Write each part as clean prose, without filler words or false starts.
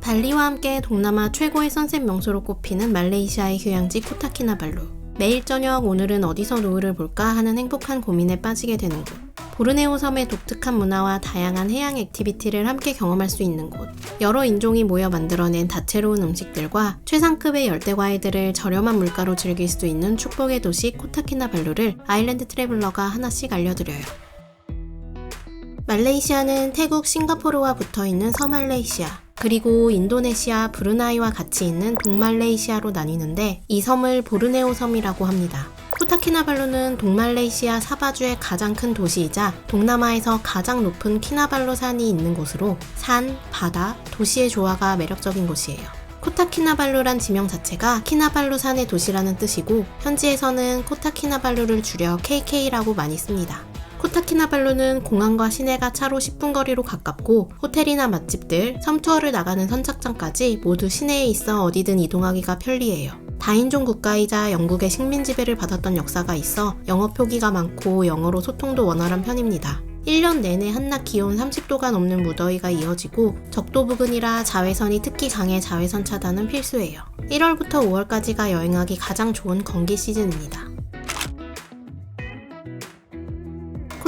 발리와 함께 동남아 최고의 선셋 명소로 꼽히는 말레이시아의 휴양지 코타키나발루. 매일 저녁 오늘은 어디서 노을을 볼까 하는 행복한 고민에 빠지게 되는 곳. 보르네오 섬의 독특한 문화와 다양한 해양 액티비티를 함께 경험할 수 있는 곳. 여러 인종이 모여 만들어낸 다채로운 음식들과 최상급의 열대과일들을 저렴한 물가로 즐길 수 있는 축복의 도시 코타키나발루를 아일랜드 트래블러가 하나씩 알려드려요. 말레이시아는 태국, 싱가포르와 붙어있는 서말레이시아, 그리고 인도네시아, 브루나이와 같이 있는 동말레이시아로 나뉘는데 이 섬을 보르네오 섬이라고 합니다. 코타키나발루는 동말레이시아 사바주의 가장 큰 도시이자 동남아에서 가장 높은 키나발루 산이 있는 곳으로 산, 바다, 도시의 조화가 매력적인 곳이에요. 코타키나발루란 지명 자체가 키나발루 산의 도시라는 뜻이고 현지에서는 코타키나발루를 줄여 KK라고 많이 씁니다. 코타키나발루는 공항과 시내가 차로 10분 거리로 가깝고 호텔이나 맛집들, 섬 투어를 나가는 선착장까지 모두 시내에 있어 어디든 이동하기가 편리해요. 다인종 국가이자 영국의 식민 지배를 받았던 역사가 있어 영어 표기가 많고 영어로 소통도 원활한 편입니다. 1년 내내 한낮 기온 30도가 넘는 무더위가 이어지고 적도 부근이라 자외선이 특히 강해 자외선 차단은 필수예요. 1월부터 5월까지가 여행하기 가장 좋은 건기 시즌입니다.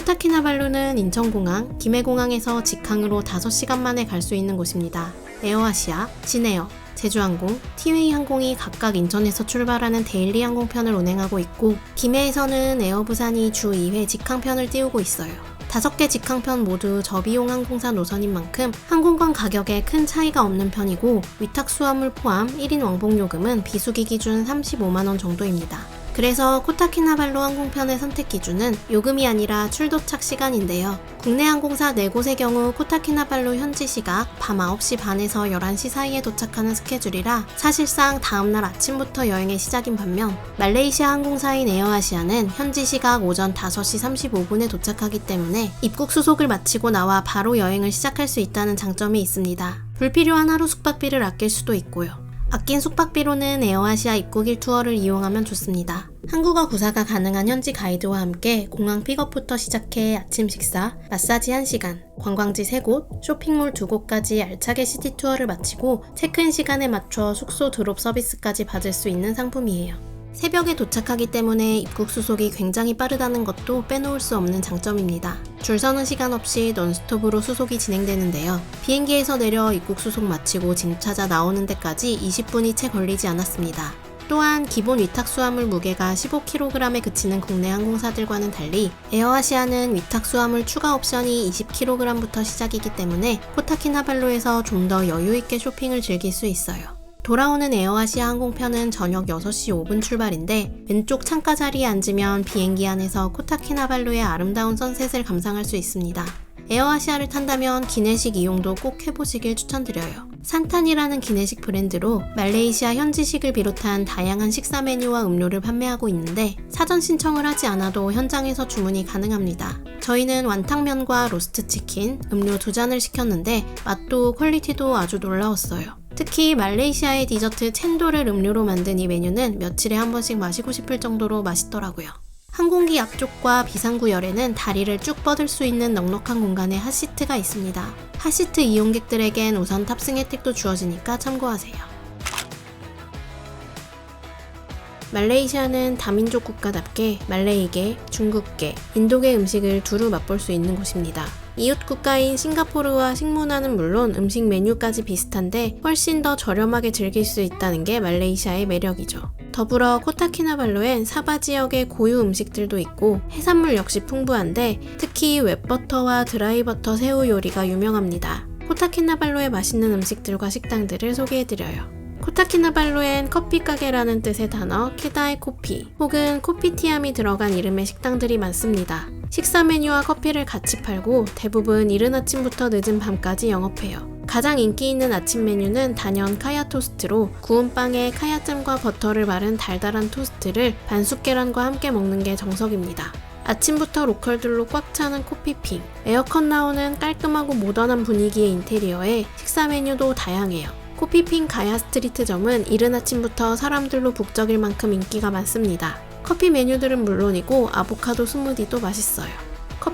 코타키나발루는 인천공항, 김해공항에서 직항으로 5시간 만에 갈 수 있는 곳입니다. 에어아시아, 진에어, 제주항공, 티웨이 항공이 각각 인천에서 출발하는 데일리 항공편을 운행하고 있고 김해에서는 에어부산이 주 2회 직항편을 띄우고 있어요. 5개 직항편 모두 저비용 항공사 노선인 만큼 항공권 가격에 큰 차이가 없는 편이고 위탁 수화물 포함 1인 왕복 요금은 비수기 기준 35만원 정도입니다. 그래서 코타키나발루 항공편의 선택 기준은 요금이 아니라 출도착 시간인데요. 국내 항공사 4곳의 경우 코타키나발루 현지 시각 밤 9시 반에서 11시 사이에 도착하는 스케줄이라 사실상 다음날 아침부터 여행의 시작인 반면 말레이시아 항공사인 에어아시아는 현지 시각 오전 5시 35분에 도착하기 때문에 입국 수속을 마치고 나와 바로 여행을 시작할 수 있다는 장점이 있습니다. 불필요한 하루 숙박비를 아낄 수도 있고요. 아낀 숙박비로는 에어아시아 입국일 투어를 이용하면 좋습니다. 한국어 구사가 가능한 현지 가이드와 함께 공항 픽업부터 시작해 아침 식사, 마사지 1시간, 관광지 3곳, 쇼핑몰 2곳까지 알차게 시티 투어를 마치고 체크인 시간에 맞춰 숙소 드롭 서비스까지 받을 수 있는 상품이에요. 새벽에 도착하기 때문에 입국 수속이 굉장히 빠르다는 것도 빼놓을 수 없는 장점입니다. 줄 서는 시간 없이 넌스톱으로 수속이 진행되는데요. 비행기에서 내려 입국 수속 마치고 짐 찾아 나오는 데까지 20분이 채 걸리지 않았습니다. 또한 기본 위탁 수화물 무게가 15kg에 그치는 국내 항공사들과는 달리 에어아시아는 위탁 수화물 추가 옵션이 20kg부터 시작이기 때문에 코타키나발루에서 좀 더 여유있게 쇼핑을 즐길 수 있어요. 돌아오는 에어아시아 항공편은 저녁 6시 5분 출발인데 왼쪽 창가 자리에 앉으면 비행기 안에서 코타키나발루의 아름다운 선셋을 감상할 수 있습니다. 에어아시아를 탄다면 기내식 이용도 꼭 해보시길 추천드려요. 산탄이라는 기내식 브랜드로 말레이시아 현지식을 비롯한 다양한 식사 메뉴와 음료를 판매하고 있는데 사전 신청을 하지 않아도 현장에서 주문이 가능합니다. 저희는 완탕면과 로스트 치킨, 음료 2잔을 시켰는데 맛도 퀄리티도 아주 놀라웠어요. 특히 말레이시아의 디저트 챈도를 음료로 만든 이 메뉴는 며칠에 한 번씩 마시고 싶을 정도로 맛있더라고요. 항공기 앞쪽과 비상구열에는 다리를 쭉 뻗을 수 있는 넉넉한 공간에 핫시트가 있습니다. 핫시트 이용객들에겐 우선 탑승 혜택도 주어지니까 참고하세요. 말레이시아는 다민족 국가답게 말레이계, 중국계, 인도계 음식을 두루 맛볼 수 있는 곳입니다. 이웃 국가인 싱가포르와 식문화는 물론 음식 메뉴까지 비슷한데 훨씬 더 저렴하게 즐길 수 있다는 게 말레이시아의 매력이죠. 더불어 코타키나발루엔 사바 지역의 고유 음식들도 있고 해산물 역시 풍부한데 특히 웹버터와 드라이버터 새우 요리가 유명합니다. 코타키나발루의 맛있는 음식들과 식당들을 소개해드려요. 코타키나발루엔 커피 가게라는 뜻의 단어 케다이 코피 혹은 코피티암이 들어간 이름의 식당들이 많습니다. 식사 메뉴와 커피를 같이 팔고 대부분 이른 아침부터 늦은 밤까지 영업해요. 가장 인기 있는 아침 메뉴는 단연 카야 토스트로 구운 빵에 카야잼과 버터를 바른 달달한 토스트를 반숙 계란과 함께 먹는 게 정석입니다. 아침부터 로컬들로 꽉 차는 코피핑, 에어컨 나오는 깔끔하고 모던한 분위기의 인테리어에 식사 메뉴도 다양해요. 코피핑 가야 스트리트점은 이른 아침부터 사람들로 북적일 만큼 인기가 많습니다. 커피 메뉴들은 물론이고 아보카도 스무디도 맛있어요.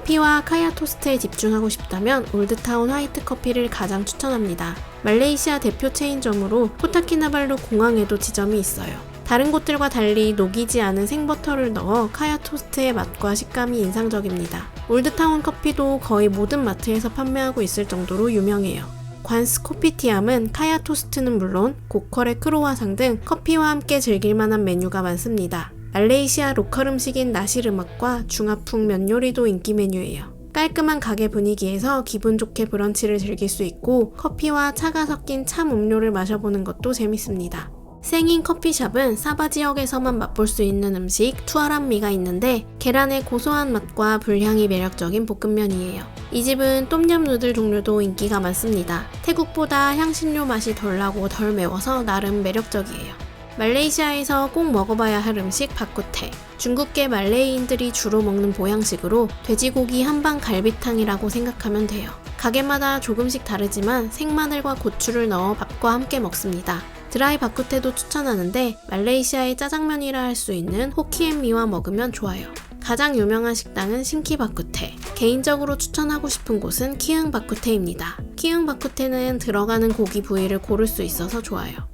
커피와 카야 토스트에 집중하고 싶다면 올드타운 화이트 커피를 가장 추천합니다. 말레이시아 대표 체인점으로 코타키나발루 공항에도 지점이 있어요. 다른 곳들과 달리 녹이지 않은 생버터를 넣어 카야 토스트의 맛과 식감이 인상적입니다. 올드타운 커피도 거의 모든 마트에서 판매하고 있을 정도로 유명해요. 관스 코피티암은 카야 토스트는 물론 고퀄의 크로와상 등 커피와 함께 즐길 만한 메뉴가 많습니다. 말레이시아 로컬 음식인 나시르막과 중화풍 면 요리도 인기 메뉴예요. 깔끔한 가게 분위기에서 기분 좋게 브런치를 즐길 수 있고 커피와 차가 섞인 참 음료를 마셔보는 것도 재밌습니다. 생인 커피숍은 사바 지역에서만 맛볼 수 있는 음식 투아람미가 있는데 계란의 고소한 맛과 불향이 매력적인 볶음면이에요. 이 집은 똠얌 누들 종류도 인기가 많습니다. 태국보다 향신료 맛이 덜 나고 덜 매워서 나름 매력적이에요. 말레이시아에서 꼭 먹어봐야 할 음식 바쿠테. 중국계 말레이인들이 주로 먹는 보양식으로 돼지고기 한방 갈비탕이라고 생각하면 돼요. 가게마다 조금씩 다르지만 생마늘과 고추를 넣어 밥과 함께 먹습니다. 드라이 바쿠테도 추천하는데 말레이시아의 짜장면이라 할 수 있는 호키엔미와 먹으면 좋아요. 가장 유명한 식당은 신키 바쿠테. 개인적으로 추천하고 싶은 곳은 키흥 바쿠테입니다. 키흥 바쿠테는 들어가는 고기 부위를 고를 수 있어서 좋아요.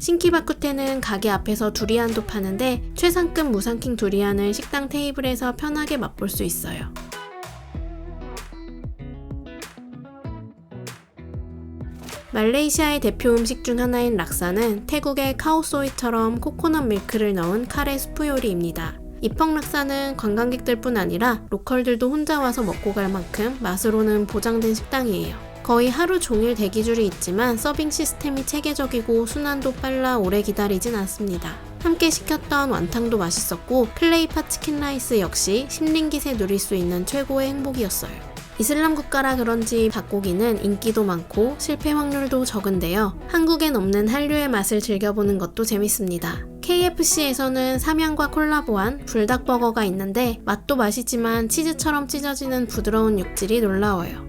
신키 바쿠테는 가게 앞에서 두리안도 파는데 최상급 무상킹 두리안을 식당 테이블에서 편하게 맛볼 수 있어요. 말레이시아의 대표 음식 중 하나인 락사는 태국의 카오소이처럼 코코넛 밀크를 넣은 카레 수프 요리입니다. 이펑 락사는 관광객들뿐 아니라 로컬들도 혼자 와서 먹고 갈 만큼 맛으로는 보장된 식당이에요. 거의 하루 종일 대기줄이 있지만 서빙 시스템이 체계적이고 순환도 빨라 오래 기다리진 않습니다. 함께 시켰던 완탕도 맛있었고 클레이파 치킨 라이스 역시 신림깃에 누릴 수 있는 최고의 행복이었어요. 이슬람 국가라 그런지 닭고기는 인기도 많고 실패 확률도 적은데요. 한국엔 없는 한류의 맛을 즐겨보는 것도 재밌습니다. KFC에서는 삼양과 콜라보한 불닭버거가 있는데 맛도 맛이지만 치즈처럼 찢어지는 부드러운 육질이 놀라워요.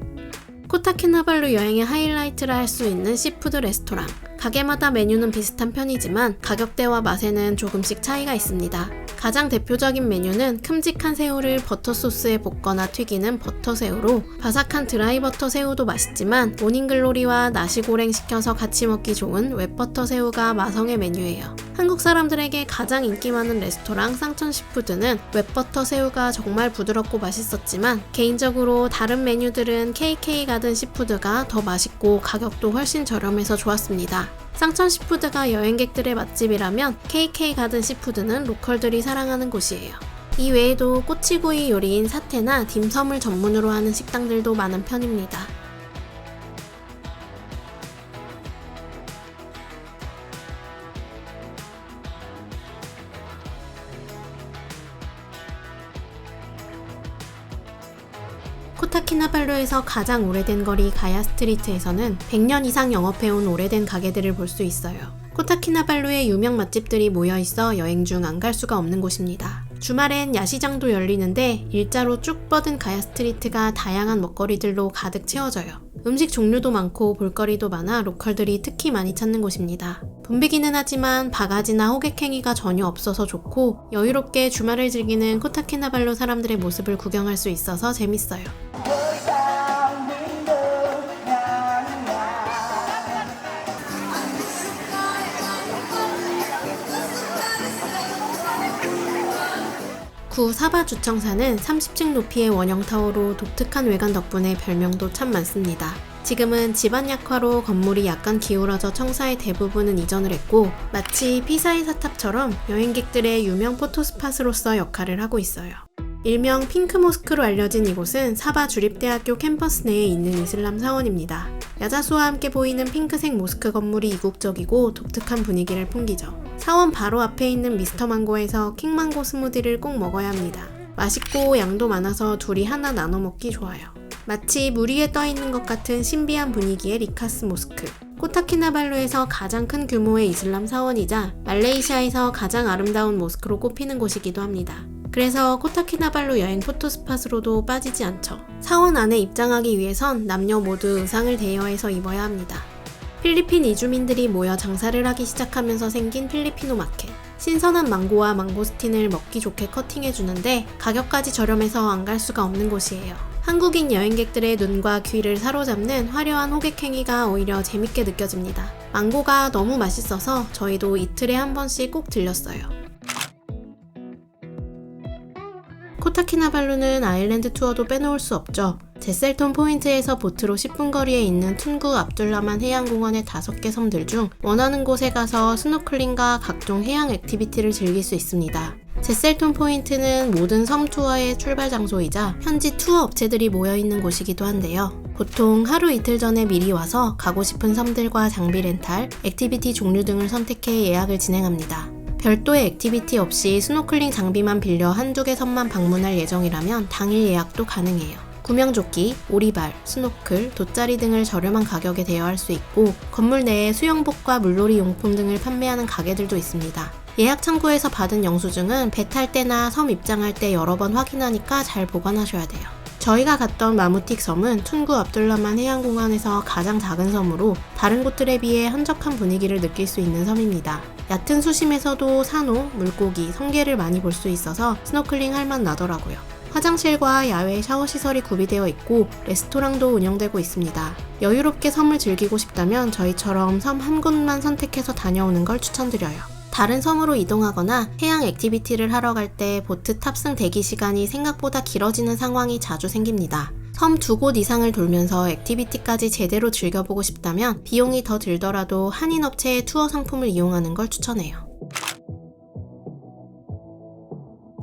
코타키나발루 여행의 하이라이트라 할 수 있는 시푸드 레스토랑. 가게마다 메뉴는 비슷한 편이지만 가격대와 맛에는 조금씩 차이가 있습니다. 가장 대표적인 메뉴는 큼직한 새우를 버터 소스에 볶거나 튀기는 버터 새우로 바삭한 드라이 버터 새우도 맛있지만 모닝글로리와 나시고랭 시켜서 같이 먹기 좋은 웹버터 새우가 마성의 메뉴예요. 한국 사람들에게 가장 인기 많은 레스토랑 쌍천 시푸드는 웹버터 새우가 정말 부드럽고 맛있었지만 개인적으로 다른 메뉴들은 KK 가든 시푸드가 더 맛있고 가격도 훨씬 저렴해서 좋았습니다. 쌍천 시푸드가 여행객들의 맛집이라면 KK 가든 시푸드는 로컬들이 사랑하는 곳이에요. 이 외에도 꼬치구이 요리인 사태나 딤섬을 전문으로 하는 식당들도 많은 편입니다. 코타키나발루에서 가장 오래된 거리 가야 스트리트에서는 100년 이상 영업해온 오래된 가게들을 볼 수 있어요. 코타키나발루에 유명 맛집들이 모여있어 여행 중 안 갈 수가 없는 곳입니다. 주말엔 야시장도 열리는데 일자로 쭉 뻗은 가야 스트리트가 다양한 먹거리들로 가득 채워져요. 음식 종류도 많고 볼거리도 많아 로컬들이 특히 많이 찾는 곳입니다. 붐비기는 하지만 바가지나 호객행위가 전혀 없어서 좋고 여유롭게 주말을 즐기는 코타키나발루 사람들의 모습을 구경할 수 있어서 재밌어요. 구 사바 주청사는 30층 높이의 원형타워로 독특한 외관 덕분에 별명도 참 많습니다. 지금은 집안 약화로 건물이 약간 기울어져 청사의 대부분은 이전을 했고 마치 피사의 사탑처럼 여행객들의 유명 포토스팟으로서 역할을 하고 있어요. 일명 핑크 모스크로 알려진 이곳은 사바 주립대학교 캠퍼스 내에 있는 이슬람 사원입니다. 야자수와 함께 보이는 핑크색 모스크 건물이 이국적이고 독특한 분위기를 풍기죠. 사원 바로 앞에 있는 미스터 망고에서 킹망고 스무디를 꼭 먹어야 합니다. 맛있고 양도 많아서 둘이 하나 나눠 먹기 좋아요. 마치 물 위에 떠있는 것 같은 신비한 분위기의 리카스 모스크. 코타키나발루에서 가장 큰 규모의 이슬람 사원이자 말레이시아에서 가장 아름다운 모스크로 꼽히는 곳이기도 합니다. 그래서 코타키나발루 여행 포토스팟으로도 빠지지 않죠. 사원 안에 입장하기 위해선 남녀 모두 의상을 대여해서 입어야 합니다. 필리핀 이주민들이 모여 장사를 하기 시작하면서 생긴 필리피노 마켓. 신선한 망고와 망고스틴을 먹기 좋게 커팅해주는데 가격까지 저렴해서 안 갈 수가 없는 곳이에요. 한국인 여행객들의 눈과 귀를 사로잡는 화려한 호객 행위가 오히려 재밌게 느껴집니다. 망고가 너무 맛있어서 저희도 이틀에 한 번씩 꼭 들렸어요. 코타키나발루는 아일랜드 투어도 빼놓을 수 없죠. 제셀톤 포인트에서 보트로 10분 거리에 있는 툰구 압둘라만 해양공원의 5개 섬들 중 원하는 곳에 가서 스노클링과 각종 해양 액티비티를 즐길 수 있습니다. 제셀톤 포인트는 모든 섬 투어의 출발 장소이자 현지 투어 업체들이 모여있는 곳이기도 한데요. 보통 하루 이틀 전에 미리 와서 가고 싶은 섬들과 장비 렌탈, 액티비티 종류 등을 선택해 예약을 진행합니다. 별도의 액티비티 없이 스노클링 장비만 빌려 한두 개 섬만 방문할 예정이라면 당일 예약도 가능해요. 구명조끼, 오리발, 스노클, 돗자리 등을 저렴한 가격에 대여할 수 있고 건물 내에 수영복과 물놀이 용품 등을 판매하는 가게들도 있습니다. 예약 창구에서 받은 영수증은 배 탈 때나 섬 입장할 때 여러 번 확인하니까 잘 보관하셔야 돼요. 저희가 갔던 마무틱 섬은 툰구 압둘라만 해양공원에서 가장 작은 섬으로 다른 곳들에 비해 한적한 분위기를 느낄 수 있는 섬입니다. 얕은 수심에서도 산호, 물고기, 성게를 많이 볼 수 있어서 스노클링 할만 나더라고요. 화장실과 야외 샤워 시설이 구비되어 있고 레스토랑도 운영되고 있습니다. 여유롭게 섬을 즐기고 싶다면 저희처럼 섬 한 곳만 선택해서 다녀오는 걸 추천드려요. 다른 섬으로 이동하거나 해양 액티비티를 하러 갈 때 보트 탑승 대기 시간이 생각보다 길어지는 상황이 자주 생깁니다. 섬 2곳 이상을 돌면서 액티비티까지 제대로 즐겨보고 싶다면 비용이 더 들더라도 한인 업체의 투어 상품을 이용하는 걸 추천해요.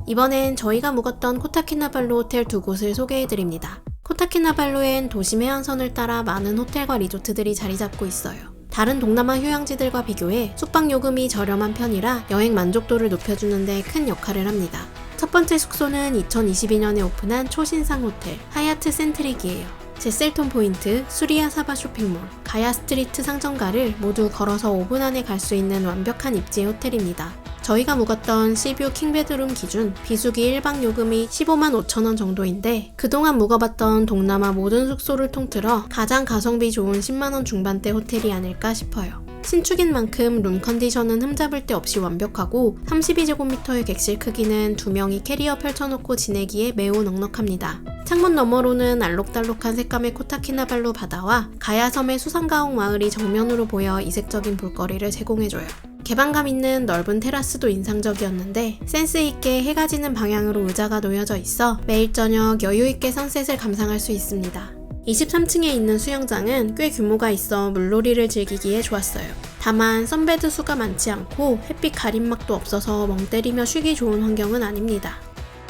이번엔 저희가 묵었던 코타키나발루 호텔 2곳을 소개해드립니다. 코타키나발루엔 도심 해안선을 따라 많은 호텔과 리조트들이 자리 잡고 있어요. 다른 동남아 휴양지들과 비교해 숙박 요금이 저렴한 편이라 여행 만족도를 높여주는데 큰 역할을 합니다. 첫 번째 숙소는 2022년에 오픈한 초신상 호텔 하얏트 센트릭이에요. 제셀톤 포인트, 수리아 사바 쇼핑몰, 가야 스트리트 상점가를 모두 걸어서 5분 안에 갈 수 있는 완벽한 입지의 호텔입니다. 저희가 묵었던 시뷰 킹베드룸 기준 비수기 1박 요금이 15만 5천 원 정도인데 그동안 묵어봤던 동남아 모든 숙소를 통틀어 가장 가성비 좋은 10만 원 중반대 호텔이 아닐까 싶어요. 신축인 만큼 룸 컨디션은 흠잡을 데 없이 완벽하고 32제곱미터의 객실 크기는 2명이 캐리어 펼쳐놓고 지내기에 매우 넉넉합니다. 창문 너머로는 알록달록한 색감의 코타키나발루 바다와 가야섬의 수상가옥 마을이 정면으로 보여 이색적인 볼거리를 제공해줘요. 개방감 있는 넓은 테라스도 인상적이었는데 센스있게 해가 지는 방향으로 의자가 놓여져 있어 매일 저녁 여유있게 선셋을 감상할 수 있습니다. 23층에 있는 수영장은 꽤 규모가 있어 물놀이를 즐기기에 좋았어요. 다만 선베드 수가 많지 않고 햇빛 가림막도 없어서 멍 때리며 쉬기 좋은 환경은 아닙니다.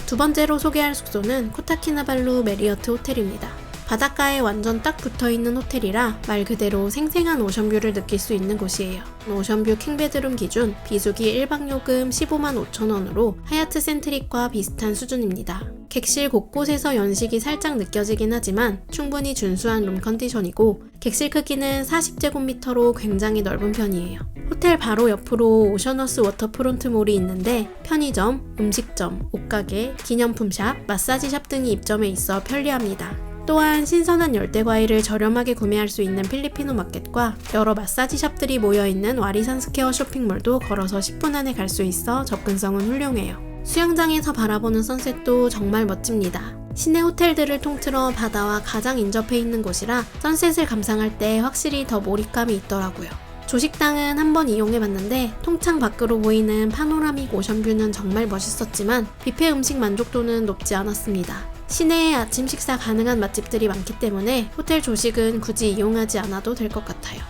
두 번째로 소개할 숙소는 코타키나발루 메리어트 호텔입니다. 바닷가에 완전 딱 붙어있는 호텔이라 말 그대로 생생한 오션뷰를 느낄 수 있는 곳이에요. 오션뷰 킹베드룸 기준 비수기 1박 요금 15만 5천 원으로 하얏트 센트릭과 비슷한 수준입니다. 객실 곳곳에서 연식이 살짝 느껴지긴 하지만 충분히 준수한 룸 컨디션이고 객실 크기는 40제곱미터로 굉장히 넓은 편이에요. 호텔 바로 옆으로 오션워스 워터프론트 몰이 있는데 편의점, 음식점, 옷가게, 기념품샵, 마사지샵 등이 입점해 있어 편리합니다. 또한 신선한 열대과일을 저렴하게 구매할 수 있는 필리피노 마켓과 여러 마사지 샵들이 모여있는 와리산 스퀘어 쇼핑몰도 걸어서 10분 안에 갈 수 있어 접근성은 훌륭해요. 수영장에서 바라보는 선셋도 정말 멋집니다. 시내 호텔들을 통틀어 바다와 가장 인접해 있는 곳이라 선셋을 감상할 때 확실히 더 몰입감이 있더라고요. 조식당은 한번 이용해봤는데 통창 밖으로 보이는 파노라믹 오션뷰는 정말 멋있었지만 뷔페 음식 만족도는 높지 않았습니다. 시내에 아침 식사 가능한 맛집들이 많기 때문에 호텔 조식은 굳이 이용하지 않아도 될 것 같아요.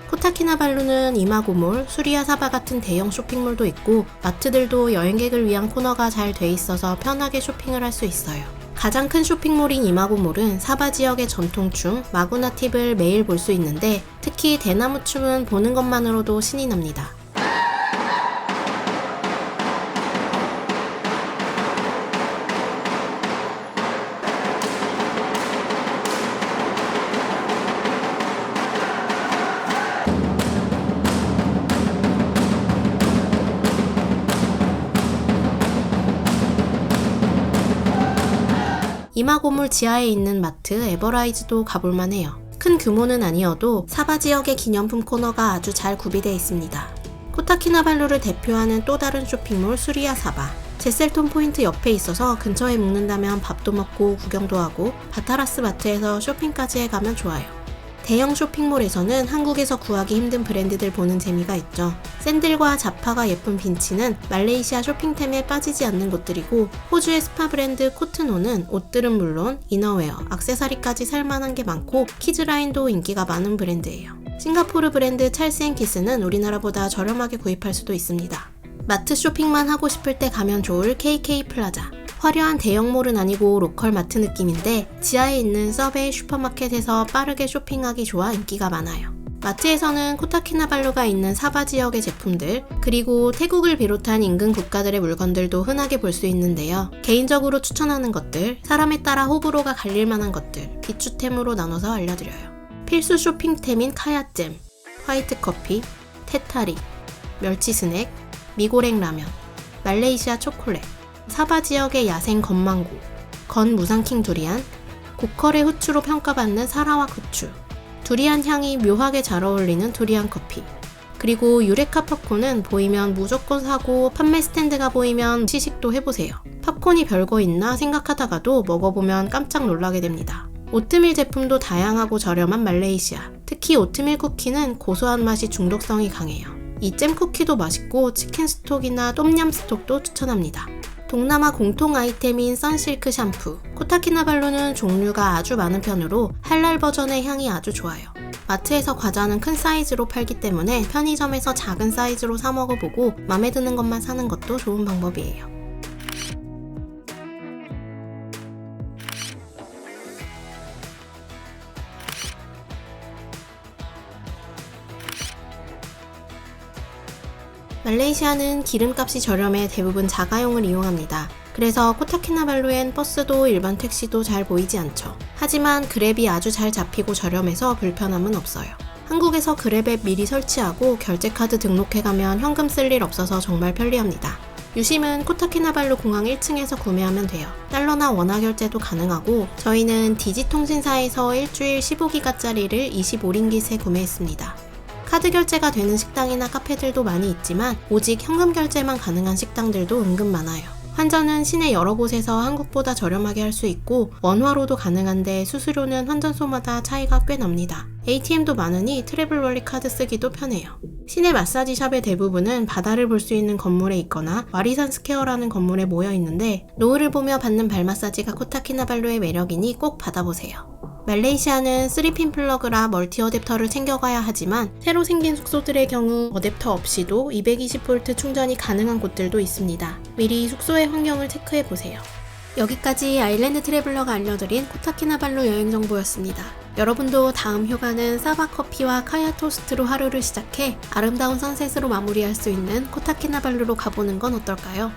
코타키나발루는 이마고몰, 수리아 사바 같은 대형 쇼핑몰도 있고 마트들도 여행객을 위한 코너가 잘 돼 있어서 편하게 쇼핑을 할 수 있어요. 가장 큰 쇼핑몰인 이마고몰은 사바 지역의 전통춤, 마구나팁을 매일 볼 수 있는데 특히 대나무춤은 보는 것만으로도 신이 납니다. 이마고몰 지하에 있는 마트 에버라이즈도 가볼만 해요. 큰 규모는 아니어도 사바 지역의 기념품 코너가 아주 잘 구비되어 있습니다. 코타키나발루를 대표하는 또 다른 쇼핑몰 수리야 사바. 제셀톤 포인트 옆에 있어서 근처에 묵는다면 밥도 먹고 구경도 하고 바타라스 마트에서 쇼핑까지 해가면 좋아요. 대형 쇼핑몰에서는 한국에서 구하기 힘든 브랜드들 보는 재미가 있죠. 샌들과 자파가 예쁜 빈치는 말레이시아 쇼핑템에 빠지지 않는 곳들이고, 호주의 스파 브랜드 코트노는 옷들은 물론 이너웨어, 액세서리까지 살만한 게 많고 키즈라인도 인기가 많은 브랜드예요. 싱가포르 브랜드 찰스앤키스는 우리나라보다 저렴하게 구입할 수도 있습니다. 마트 쇼핑만 하고 싶을 때 가면 좋을 KK 플라자. 화려한 대형몰은 아니고 로컬 마트 느낌인데 지하에 있는 서베이 슈퍼마켓에서 빠르게 쇼핑하기 좋아 인기가 많아요. 마트에서는 코타키나발루가 있는 사바 지역의 제품들, 그리고 태국을 비롯한 인근 국가들의 물건들도 흔하게 볼 수 있는데요. 개인적으로 추천하는 것들, 사람에 따라 호불호가 갈릴 만한 것들, 비추템으로 나눠서 알려드려요. 필수 쇼핑템인 카야잼, 화이트 커피, 테타리, 멸치 스낵, 미고랭 라면, 말레이시아 초콜릿, 사바 지역의 야생 건망고, 건 무상킹 두리안, 고컬의 후추로 평가받는 사라와 후추, 두리안 향이 묘하게 잘 어울리는 두리안 커피, 그리고 유레카 팝콘은 보이면 무조건 사고 판매 스탠드가 보이면 시식도 해보세요. 팝콘이 별거 있나 생각하다가도 먹어보면 깜짝 놀라게 됩니다. 오트밀 제품도 다양하고 저렴한 말레이시아, 특히 오트밀 쿠키는 고소한 맛이 중독성이 강해요. 이 잼 쿠키도 맛있고 치킨 스톡이나 똠얌 스톡도 추천합니다. 동남아 공통 아이템인 선실크 샴푸. 코타키나발루는 종류가 아주 많은 편으로 할랄 버전의 향이 아주 좋아요. 마트에서 과자는 큰 사이즈로 팔기 때문에 편의점에서 작은 사이즈로 사 먹어보고 마음에 드는 것만 사는 것도 좋은 방법이에요. 말레이시아는 기름값이 저렴해 대부분 자가용을 이용합니다. 그래서 코타키나발루엔 버스도 일반 택시도 잘 보이지 않죠. 하지만 그랩이 아주 잘 잡히고 저렴해서 불편함은 없어요. 한국에서 그랩 앱 미리 설치하고 결제카드 등록해가면 현금 쓸 일 없어서 정말 편리합니다. 유심은 코타키나발루 공항 1층에서 구매하면 돼요. 달러나 원화 결제도 가능하고 저희는 디지통신사에서 일주일 15기가짜리를 25링깃에 구매했습니다. 카드 결제가 되는 식당이나 카페들도 많이 있지만 오직 현금 결제만 가능한 식당들도 은근 많아요. 환전은 시내 여러 곳에서 한국보다 저렴하게 할 수 있고 원화로도 가능한데 수수료는 환전소마다 차이가 꽤 납니다. ATM도 많으니 트래블월리 카드 쓰기도 편해요. 시내 마사지 샵의 대부분은 바다를 볼 수 있는 건물에 있거나 와리산 스퀘어라는 건물에 모여 있는데 노을을 보며 받는 발 마사지가 코타키나발루의 매력이니 꼭 받아보세요. 말레이시아는 3핀 플러그라 멀티 어댑터를 챙겨가야 하지만 새로 생긴 숙소들의 경우 어댑터 없이도 220V 충전이 가능한 곳들도 있습니다. 미리 숙소의 환경을 체크해보세요. 여기까지 아일랜드 트래블러가 알려드린 코타키나발루 여행 정보였습니다. 여러분도 다음 휴가는 사바 커피와 카야 토스트로 하루를 시작해 아름다운 선셋으로 마무리할 수 있는 코타키나발루로 가보는 건 어떨까요?